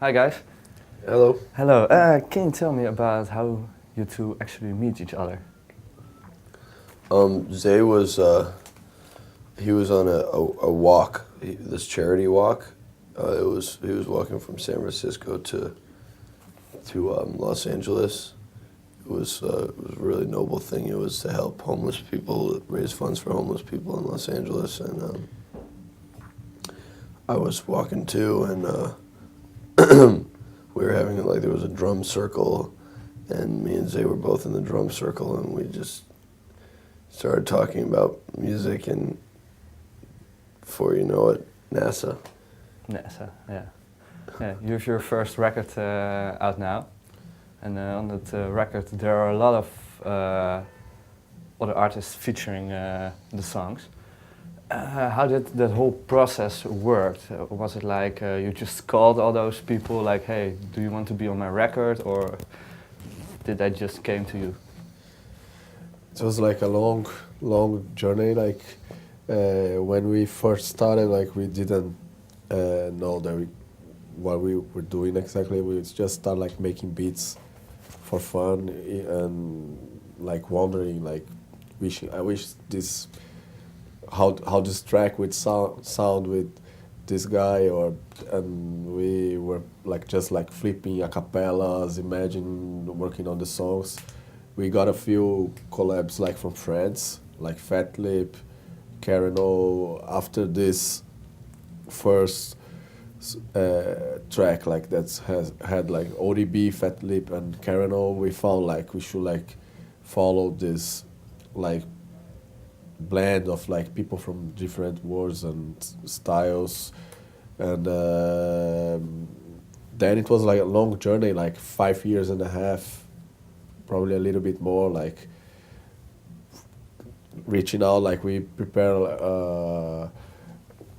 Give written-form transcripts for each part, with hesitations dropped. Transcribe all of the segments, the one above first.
Hi guys. Hello. Hello. Can you tell me about how you two actually meet each other? Zay was he was on a walk, this charity walk. He was walking from San Francisco to Los Angeles. It was a really noble thing. It was to help homeless people, raise funds for homeless people in Los Angeles, and I was walking too, and we were having there was a drum circle, and me and Zay were both in the drum circle, and we just started talking about music, and before you know it, N.A.S.A. N.A.S.A, yeah. Yeah, you have your first record out now. And on that record there are a lot of other artists featuring the songs. How did that whole process work? Was it like you just called all those people like, hey, do you want to be on my record? Or did that just came to you? It was like a long journey. Like when we first started, like we didn't know what we were doing exactly. We just started like making beats for fun and like wondering, like I wish this how this track would sound with this guy, and we were like just like flipping a cappellas, imagine working on the songs. We got a few collabs like from friends, like Fat Lip, Karen O. After this first track, like that's had like ODB, Fat Lip, and Karen O, we found like we should like follow this like blend of like people from different worlds and styles, and then it was like a long journey, like 5 years and a half, probably a little bit more, like reaching out. Like we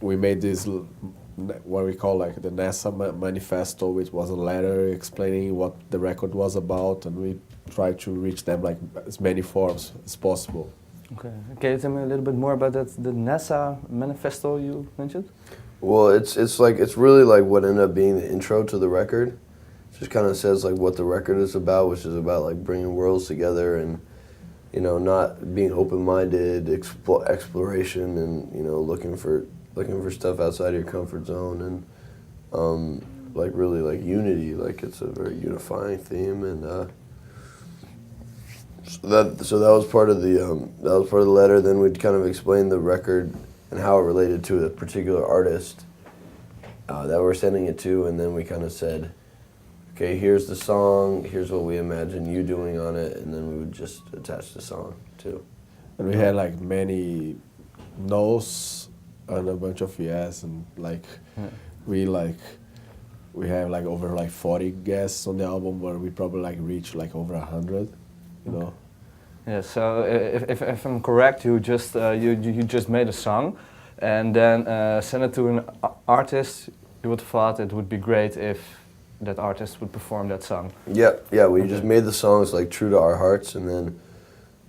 made this what we call like the N.A.S.A manifesto, which was a letter explaining what the record was about, and we tried to reach them like as many forms as possible. Okay. Can you tell me a little bit more about the N.A.S.A manifesto you mentioned? Well, it's really like what ended up being the intro to the record. It just kind of says like what the record is about, which is about like bringing worlds together and, you know, not being open-minded, exploration, and, you know, looking for stuff outside of your comfort zone, and like really like unity. Like it's a very unifying theme, and so that was part of the letter. Then we'd kind of explain the record and how it related to a particular artist that we're sending it to, and then we kind of said, okay, here's the song, here's what we imagine you doing on it, and then we would just attach the song too. And we had like many no's and a bunch of yes, and like we have like over like 40 guests on the album, where we probably like reach like over 100, you know. Yeah. So if I'm correct, you just you just made a song, and then sent it to an artist. You would have thought it would be great if that artist would perform that song. Yeah. We just made the songs like true to our hearts, and then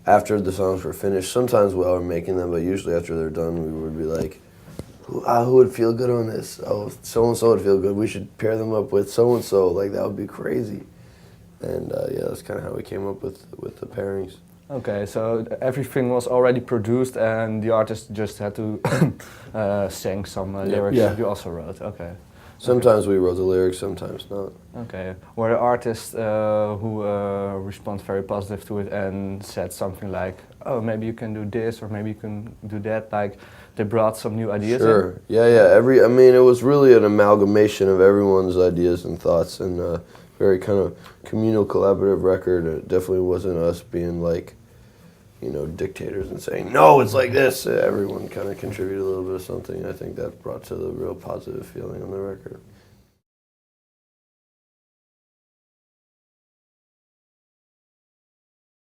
after the songs were finished, sometimes while we're making them, but usually after they're done, we would be like, who would feel good on this? Oh, so-and-so would feel good. We should pair them up with so-and-so. Like, that would be crazy. And yeah, that's kind of how we came up with the pairings. Okay, so everything was already produced and the artist just had to sing some lyrics that you also wrote. Okay. Sometimes we wrote the lyrics, sometimes not. Okay. Were there artists who respond very positive to it and said something like, oh, maybe you can do this or maybe you can do that, like they brought some new ideas Sure. in? Yeah. I mean, it was really an amalgamation of everyone's ideas and thoughts, and very kind of communal, collaborative record. It definitely wasn't us being like, you know, dictators and saying, no, it's like this. Everyone kind of contributed a little bit of something. I think that brought to the real positive feeling on the record.